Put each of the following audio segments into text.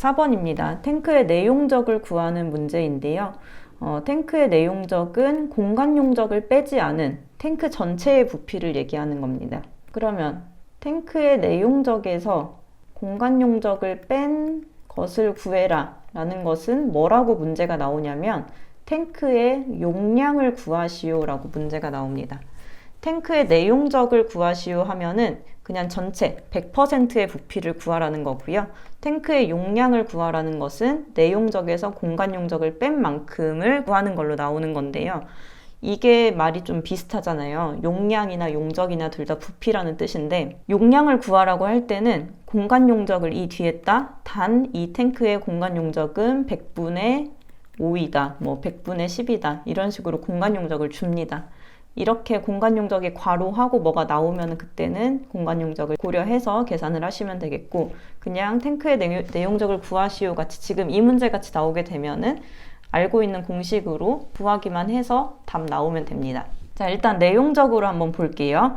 4번입니다. 탱크의 내용적을 구하는 문제인데요. 탱크의 내용적은 공간 용적을 빼지 않은 탱크 전체의 부피를 얘기하는 겁니다. 그러면 탱크의 내용적에서 공간 용적을 뺀 것을 구해라 라는 것은 뭐라고 문제가 나오냐면 탱크의 용량을 구하시오 라고 문제가 나옵니다. 탱크의 내용적을 구하시오 하면은 그냥 전체 100%의 부피를 구하라는 거고요. 탱크의 용량을 구하라는 것은 내용적에서 공간 용적을 뺀 만큼을 구하는 걸로 나오는 건데요. 이게 말이 좀 비슷하잖아요. 용량이나 용적이나 둘 다 부피라는 뜻인데 용량을 구하라고 할 때는 공간 용적을 이 뒤에다 단 이 탱크의 공간 용적은 100분의 5이다, 뭐 100분의 10이다 이런 식으로 공간 용적을 줍니다. 이렇게 공간 용적이 괄호하고 뭐가 나오면 그때는 공간 용적을 고려해서 계산을 하시면 되겠고 그냥 탱크의 내용적을 구하시오 같이 지금 이 문제 같이 나오게 되면은 알고 있는 공식으로 구하기만 해서 답 나오면 됩니다. 자, 일단 내용적으로 한번 볼게요.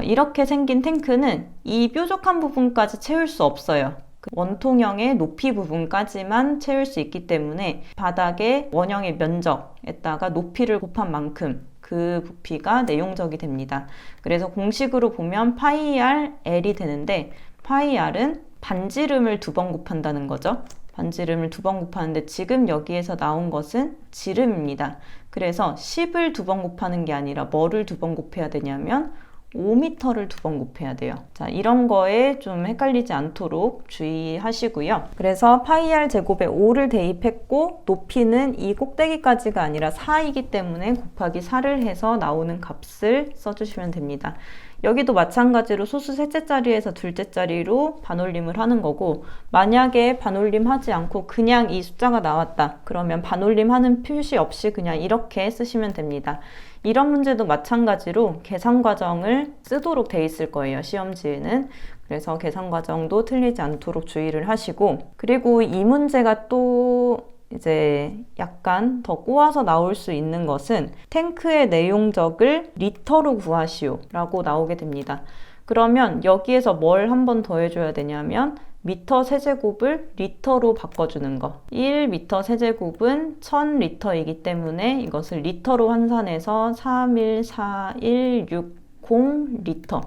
이렇게 생긴 탱크는 이 뾰족한 부분까지 채울 수 없어요. 원통형의 높이 부분까지만 채울 수 있기 때문에 바닥의 원형의 면적에다가 높이를 곱한 만큼 그 부피가 내용적이 됩니다. 그래서 공식으로 보면 파이 r L이 되는데 파이 r은 반지름을 2번 곱한다는 거죠. 반지름을 2번 곱하는데 지금 여기에서 나온 것은 지름입니다. 그래서 10을 2번 곱하는 게 아니라 뭐를 2번 곱해야 되냐면 5m를 2번 곱해야 돼요. 자, 이런 거에 좀 헷갈리지 않도록 주의하시고요. 그래서 파이 r 제곱에 5를 대입했고 높이는 이 꼭대기까지가 아니라 4이기 때문에 곱하기 4를 해서 나오는 값을 써주시면 됩니다. 여기도 마찬가지로 소수 셋째 자리에서 둘째 자리로 반올림을 하는 거고 만약에 반올림 하지 않고 그냥 이 숫자가 나왔다 그러면 반올림 하는 표시 없이 그냥 이렇게 쓰시면 됩니다. 이런 문제도 마찬가지로 계산 과정을 쓰도록 돼 있을 거예요, 시험지에는. 그래서 계산 과정도 틀리지 않도록 주의를 하시고 그리고 이 문제가 또 이제 약간 더 꼬아서 나올 수 있는 것은 탱크의 내용적을 리터로 구하시오 라고 나오게 됩니다. 그러면 여기에서 뭘 한 번 더 해줘야 되냐면 미터 세제곱을 리터로 바꿔주는 거. 1미터 세제곱은 1000리터이기 때문에 이것을 리터로 환산해서 3141600리터.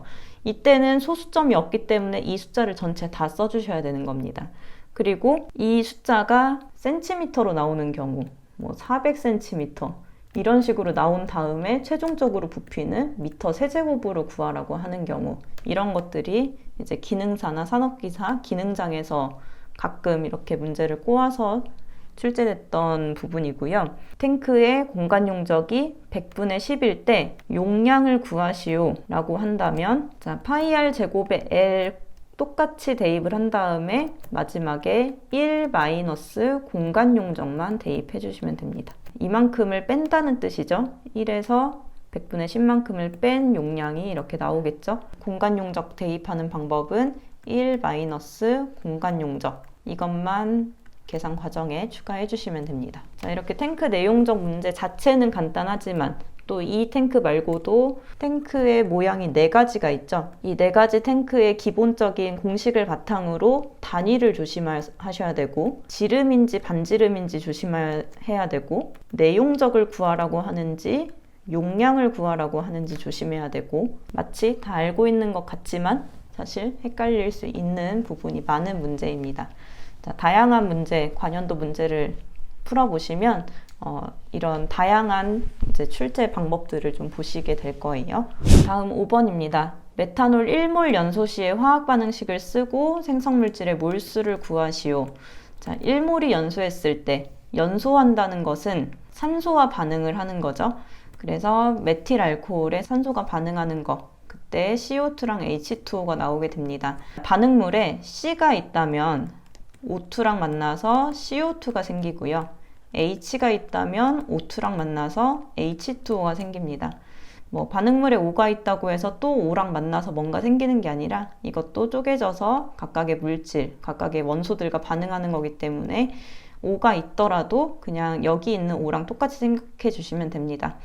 이때는 소수점이 없기 때문에 이 숫자를 전체 다 써주셔야 되는 겁니다. 그리고 이 숫자가 센티미터로 나오는 경우, 뭐 400cm 이런 식으로 나온 다음에 최종적으로 부피는 미터 세제곱으로 구하라고 하는 경우 이런 것들이 이제 기능사나 산업기사, 기능장에서 가끔 이렇게 문제를 꼬아서 출제됐던 부분이고요. 탱크의 공간 용적이 100분의 10일 때 용량을 구하시오 라고 한다면 자, 파이 r 제곱에 L 똑같이 대입을 한 다음에 마지막에 1 마이너스 공간 용적만 대입해 주시면 됩니다. 이만큼을 뺀다는 뜻이죠. 1에서 100분의 10만큼을 뺀 용량이 이렇게 나오겠죠. 공간 용적 대입하는 방법은 1 마이너스 공간 용적 이것만 계산 과정에 추가해 주시면 됩니다. 자, 이렇게 탱크 내용적 문제 자체는 간단하지만 또 이 탱크 말고도 탱크의 모양이 4가지가 있죠. 이 4가지 탱크의 기본적인 공식을 바탕으로 단위를 조심하셔야 되고 지름인지 반지름인지 조심해야 되고 내용적을 구하라고 하는지 용량을 구하라고 하는지 조심해야 되고 마치 다 알고 있는 것 같지만 사실 헷갈릴 수 있는 부분이 많은 문제입니다. 자, 다양한 문제, 관연도 문제를 풀어보시면 이런 다양한 이제 출제 방법들을 좀 보시게 될 거예요. 다음 5번입니다. 메탄올 1몰 연소 시의 화학 반응식을 쓰고 생성물질의 몰수를 구하시오. 자, 1몰이 연소했을 때 연소한다는 것은 산소와 반응을 하는 거죠. 그래서 메틸 알코올에 산소가 반응하는 거 그때 CO2랑 H2O가 나오게 됩니다. 반응물에 C가 있다면 O2랑 만나서 CO2가 생기고요. H가 있다면 O2랑 만나서 H2O가 생깁니다. 뭐 반응물에 O가 있다고 해서 또 O랑 만나서 뭔가 생기는 게 아니라 이것도 쪼개져서 각각의 물질, 각각의 원소들과 반응하는 거기 때문에 O가 있더라도 그냥 여기 있는 O랑 똑같이 생각해 주시면 됩니다.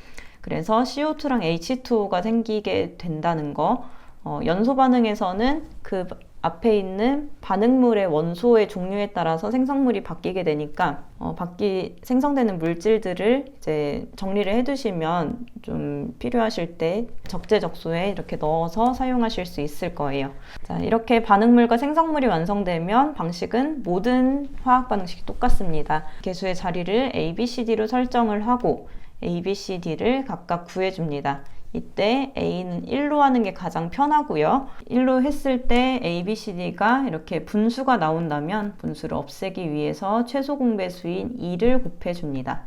그래서 CO2랑 H2O가 생기게 된다는 거 연소 반응에서는 그 앞에 있는 반응물의 원소의 종류에 따라서 생성물이 바뀌게 되니까 생성되는 물질들을 이제 정리를 해두시면 좀 필요하실 때 적재적소에 이렇게 넣어서 사용하실 수 있을 거예요. 자, 이렇게 반응물과 생성물이 완성되면 방식은 모든 화학 반응식이 똑같습니다. 개수의 자리를 A, B, C, D로 설정을 하고 A, B, C, D를 각각 구해줍니다. 이때 A는 1로 하는 게 가장 편하고요. 1로 했을 때 A, B, C, D가 이렇게 분수가 나온다면 분수를 없애기 위해서 최소 공배수인 2를 곱해줍니다.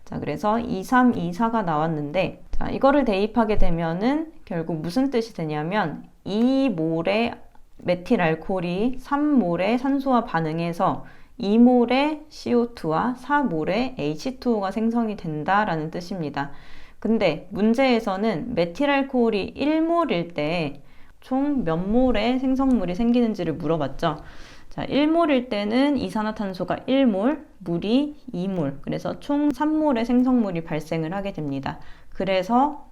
자, 그래서 2, 3, 2, 4가 나왔는데, 자, 이거를 대입하게 되면은 결국 무슨 뜻이 되냐면 2몰의 메틸 알코올이 3몰의 산소와 반응해서 2몰의 CO2와 4몰의 H2O가 생성이 된다라는 뜻입니다. 근데 문제에서는 메틸 알코올이 1몰일 때 총 몇 몰의 생성물이 생기는지를 물어봤죠. 자, 1몰일 때는 이산화탄소가 1몰, 물이 2몰, 그래서 총 3몰의 생성물이 발생을 하게 됩니다. 그래서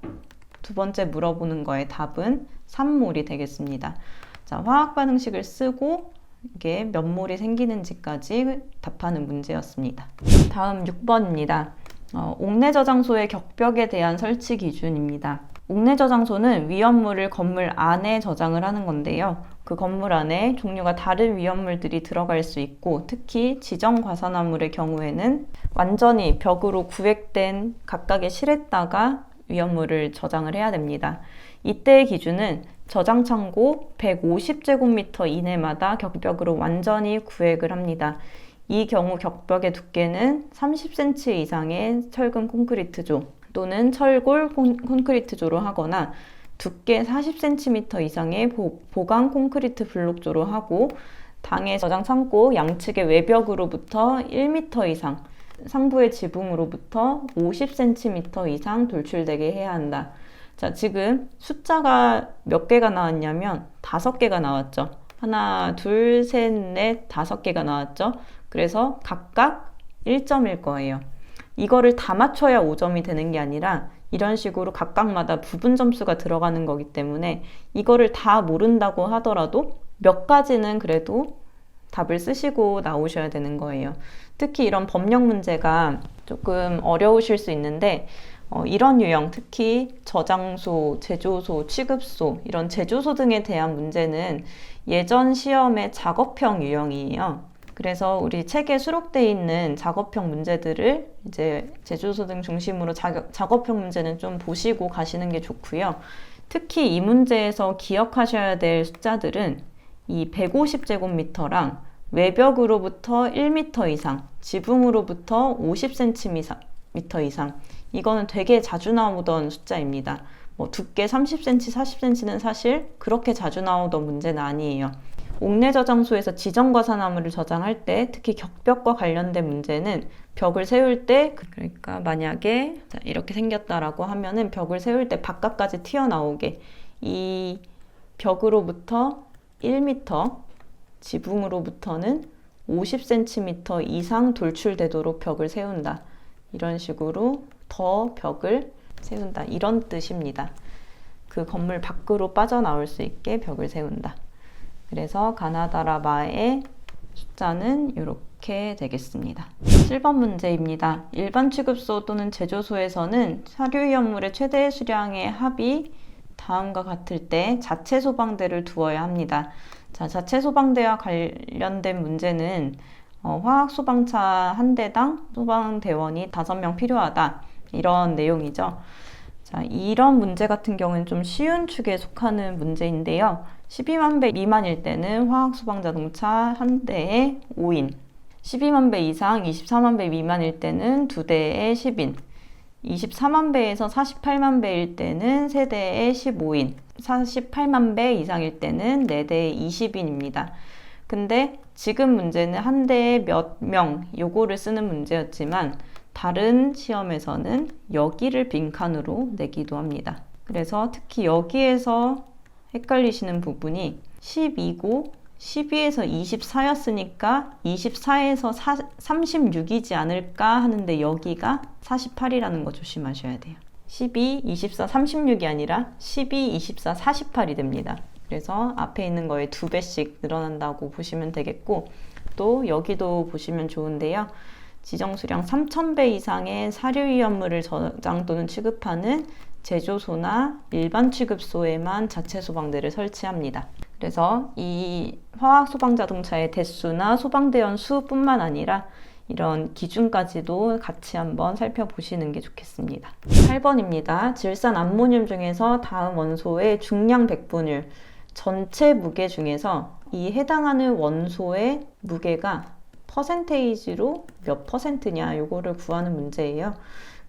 두 번째 물어보는 거의 답은 3몰이 되겠습니다. 자, 화학 반응식을 쓰고 이게 몇 몰이 생기는지까지 답하는 문제였습니다. 다음 6번입니다. 옥내 저장소의 격벽에 대한 설치 기준입니다. 옥내 저장소는 위험물을 건물 안에 저장을 하는 건데요. 그 건물 안에 종류가 다른 위험물들이 들어갈 수 있고, 특히 지정 과산화물의 경우에는 완전히 벽으로 구획된 각각의 실에다가 위험물을 저장을 해야 됩니다. 이때의 기준은 저장 창고 150제곱미터 이내마다 격벽으로 완전히 구획을 합니다. 이 경우 격벽의 두께는 30cm 이상의 철근 콘크리트조 또는 철골 콘크리트조로 하거나 두께 40cm 이상의 보강 콘크리트 블록조로 하고, 당해 저장 창고 양측의 외벽으로부터 1m 이상, 상부의 지붕으로부터 50cm 이상 돌출되게 해야 한다. 자, 지금 숫자가 몇 개가 나왔냐면 5개가 나왔죠. 하나, 둘, 셋, 넷, 5개가 나왔죠. 그래서 각각 1점일 거예요. 이거를 다 맞춰야 5점이 되는 게 아니라 이런 식으로 각각마다 부분 점수가 들어가는 거기 때문에 이거를 다 모른다고 하더라도 몇 가지는 그래도 답을 쓰시고 나오셔야 되는 거예요. 특히 이런 법령 문제가 조금 어려우실 수 있는데 이런 유형, 특히 저장소, 제조소, 취급소, 이런 제조소 등에 대한 문제는 예전 시험의 작업형 유형이에요. 그래서 우리 책에 수록되어 있는 작업형 문제들을 이제 제조소 등 중심으로 작업형 문제는 좀 보시고 가시는 게 좋고요. 특히 이 문제에서 기억하셔야 될 숫자들은 이 150제곱미터랑 외벽으로부터 1m 이상, 지붕으로부터 50cm 이상, 이거는 되게 자주 나오던 숫자입니다. 두께 30cm, 40cm는 사실 그렇게 자주 나오던 문제는 아니에요. 옥내 저장소에서 지정 과산화물을 저장할 때, 특히 격벽과 관련된 문제는 벽을 세울 때, 그러니까 만약에 이렇게 생겼다라고 하면은 벽을 세울 때 바깥까지 튀어나오게 이 벽으로부터 1m, 지붕으로부터는 50cm 이상 돌출되도록 벽을 세운다. 이런 식으로 더 벽을 세운다. 이런 뜻입니다. 그 건물 밖으로 빠져나올 수 있게 벽을 세운다. 그래서 가나다라바의 숫자는 이렇게 되겠습니다. 7번 문제입니다. 일반 취급소 또는 제조소에서는 사료위험물의 최대 수량의 합이 다음과 같을 때 자체 소방대를 두어야 합니다. 자, 자체 소방대와 관련된 문제는 화학 소방차 한 대당 소방대원이 5명 필요하다. 이런 내용이죠. 자, 이런 문제 같은 경우는 좀 쉬운 축에 속하는 문제인데요. 12만 배 미만일 때는 화학 소방 자동차 한 대에 5인, 12만 배 이상 24만 배 미만일 때는 2대에 10인, 24만 배에서 48만 배일 때는 3대에 15인, 48만 배 이상일 때는 4대에 20인입니다. 근데 지금 문제는 한 대에 몇 명, 요거를 쓰는 문제였지만 다른 시험에서는 여기를 빈칸으로 내기도 합니다. 그래서 특히 여기에서 헷갈리시는 부분이 12고 12에서 24였으니까 24에서 36이지 않을까 하는데 여기가 48이라는 거 조심하셔야 돼요. 12, 24, 36이 아니라 12, 24, 48이 됩니다. 그래서 앞에 있는 거에 2배씩 늘어난다고 보시면 되겠고, 또 여기도 보시면 좋은데요. 지정수량 3,000배 이상의 사료위험물을 저장 또는 취급하는 제조소나 일반 취급소에만 자체 소방대를 설치합니다. 그래서 이 화학 소방 자동차의 대수나 소방대원 수뿐만 아니라 이런 기준까지도 같이 한번 살펴보시는 게 좋겠습니다. 8번입니다. 질산 암모늄 중에서 다음 원소의 중량 백분율, 전체 무게 중에서 이 해당하는 원소의 무게가 퍼센테이지로 몇 퍼센트냐, 요거를 구하는 문제예요.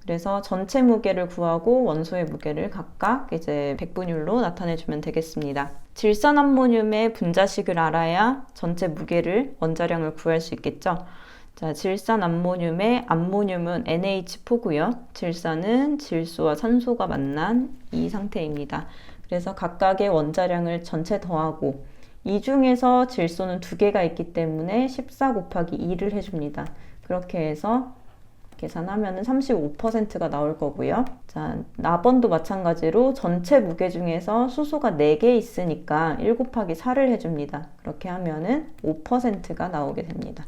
그래서 전체 무게를 구하고 원소의 무게를 각각 이제 백분율로 나타내주면 되겠습니다. 질산 암모늄의 분자식을 알아야 전체 무게를, 원자량을 구할 수 있겠죠. 자, 질산 암모늄의 암모늄은 NH4고요. 질산은 질소와 산소가 만난 이 상태입니다. 그래서 각각의 원자량을 전체 더하고, 이 중에서 질소는 2개가 있기 때문에 14 곱하기 2를 해줍니다. 그렇게 해서 계산하면 35%가 나올 거고요. 자, 나번도 마찬가지로 전체 무게 중에서 수소가 4개 있으니까 1 곱하기 4를 해줍니다. 그렇게 하면은 5%가 나오게 됩니다.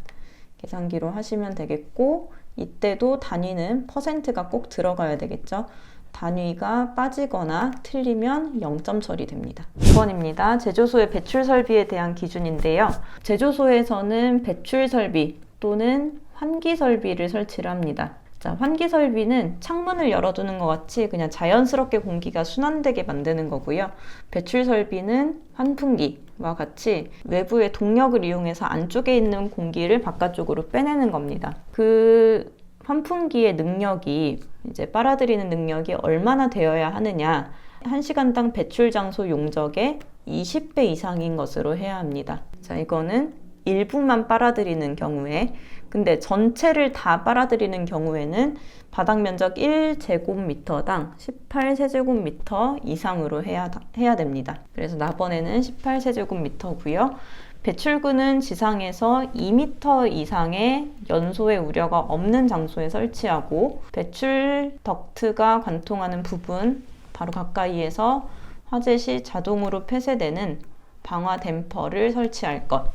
계산기로 하시면 되겠고, 이때도 단위는 퍼센트가 꼭 들어가야 되겠죠. 단위가 빠지거나 틀리면 0점 처리됩니다. 2번입니다. 제조소의 배출 설비에 대한 기준인데요. 제조소에서는 배출 설비 또는 환기 설비를 설치를 합니다. 자, 환기 설비는 창문을 열어두는 것 같이 그냥 자연스럽게 공기가 순환되게 만드는 거고요. 배출 설비는 환풍기와 같이 외부의 동력을 이용해서 안쪽에 있는 공기를 바깥쪽으로 빼내는 겁니다. 그 환풍기의 능력이, 이제 빨아들이는 능력이 얼마나 되어야 하느냐, 1시간당 배출 장소 용적의 20배 이상인 것으로 해야 합니다. 자, 이거는 일부만 빨아들이는 경우에, 근데 전체를 다 빨아들이는 경우에는 바닥 면적 1제곱미터당 18세제곱미터 이상으로 해야 됩니다. 그래서 나번에는 18세제곱미터고요. 배출구는 지상에서 2m 이상의 연소의 우려가 없는 장소에 설치하고, 배출 덕트가 관통하는 부분 바로 가까이에서 화재 시 자동으로 폐쇄되는 방화 댐퍼를 설치할 것.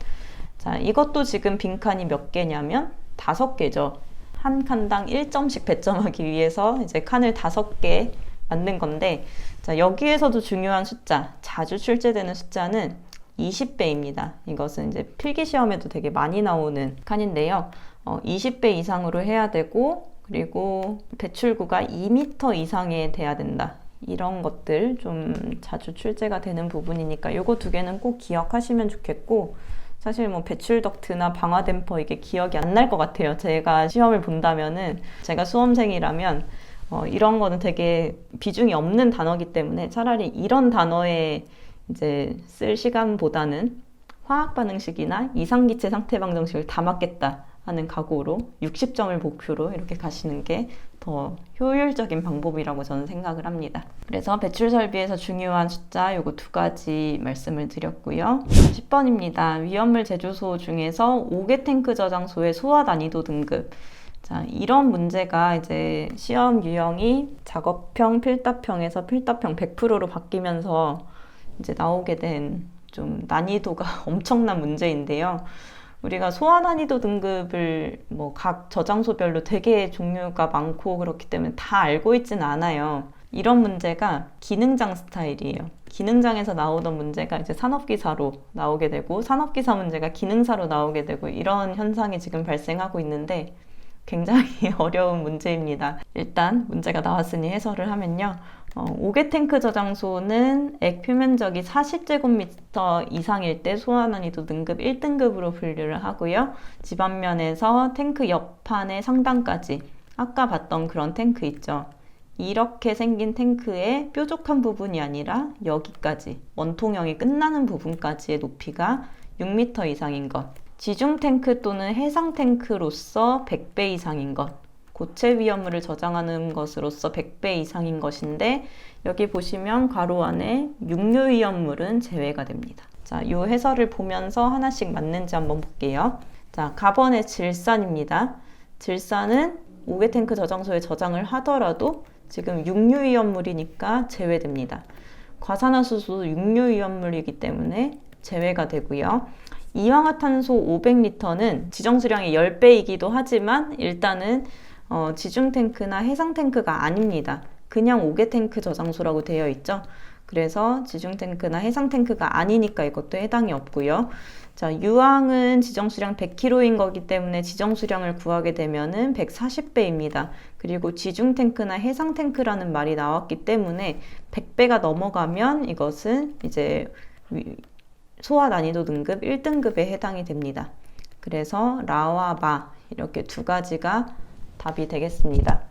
자, 이것도 지금 빈칸이 몇 개냐면 5개죠. 한 칸당 1점씩 배점하기 위해서 이제 칸을 5개 만든 건데, 자, 여기에서도 중요한 숫자, 자주 출제되는 숫자는 20배입니다. 이것은 이제 필기시험에도 되게 많이 나오는 칸인데요. 20배 이상으로 해야 되고, 그리고 배출구가 2m 이상에 돼야 된다. 이런 것들 좀 자주 출제가 되는 부분이니까 요거 2개는 꼭 기억하시면 좋겠고, 사실 뭐 배출 덕트나 방화 댐퍼 이게 기억이 안 날 것 같아요. 제가 시험을 본다면은, 제가 수험생이라면 이런 거는 되게 비중이 없는 단어이기 때문에 차라리 이런 단어에 이제 쓸 시간보다는 화학 반응식이나 이상기체 상태 방정식을 다 맞겠다 하는 각오로 60점을 목표로 이렇게 가시는 게 더 효율적인 방법이라고 저는 생각을 합니다. 그래서 배출 설비에서 중요한 숫자 요거 2가지 말씀을 드렸고요. 10번입니다. 위험물 제조소 중에서 5개 탱크 저장소의 소화 난이도 등급. 자, 이런 문제가 이제 시험 유형이 작업형, 필답형에서 필답형 100%로 바뀌면서 이제 나오게 된 좀 난이도가 엄청난 문제인데요. 우리가 소화 난이도 등급을 뭐 각 저장소별로 되게 종류가 많고 그렇기 때문에 다 알고 있지는 않아요. 이런 문제가 기능장 스타일이에요. 기능장에서 나오던 문제가 이제 산업기사로 나오게 되고, 산업기사 문제가 기능사로 나오게 되고, 이런 현상이 지금 발생하고 있는데 굉장히 어려운 문제입니다. 일단 문제가 나왔으니 해설을 하면요. 5개 탱크 저장소는 액 표면적이 40제곱미터 이상일 때 소화 난이도 등급 1등급으로 분류를 하고요. 집안면에서 탱크 옆판의 상단까지, 아까 봤던 그런 탱크 있죠. 이렇게 생긴 탱크의 뾰족한 부분이 아니라 여기까지, 원통형이 끝나는 부분까지의 높이가 6m 이상인 것. 지중 탱크 또는 해상 탱크로서 100배 이상인 것. 고체 위험물을 저장하는 것으로서 100배 이상인 것인데, 여기 보시면 괄호 안에 육류 위험물은 제외가 됩니다. 자, 이 해설을 보면서 하나씩 맞는지 한번 볼게요. 자, 가번의 질산입니다. 질산은 5개 탱크 저장소에 저장을 하더라도 지금 육류 위험물이니까 제외됩니다. 과산화수소 육류위험물이기 때문에 제외가 되고요. 이황화탄소 500리터는 지정수량의 10배이기도 하지만 일단은 지중탱크나 해상탱크가 아닙니다. 그냥 5개 탱크 저장소라고 되어 있죠. 그래서 지중탱크나 해상탱크가 아니니까 이것도 해당이 없고요. 자, 유황은 지정수량 100kg인 거기 때문에 지정수량을 구하게 되면은 140배입니다. 그리고 지중탱크나 해상탱크라는 말이 나왔기 때문에 100배가 넘어가면 이것은 이제 소화 난이도 등급 1등급에 해당이 됩니다. 그래서 라와 마 이렇게 두 가지가 답이 되겠습니다.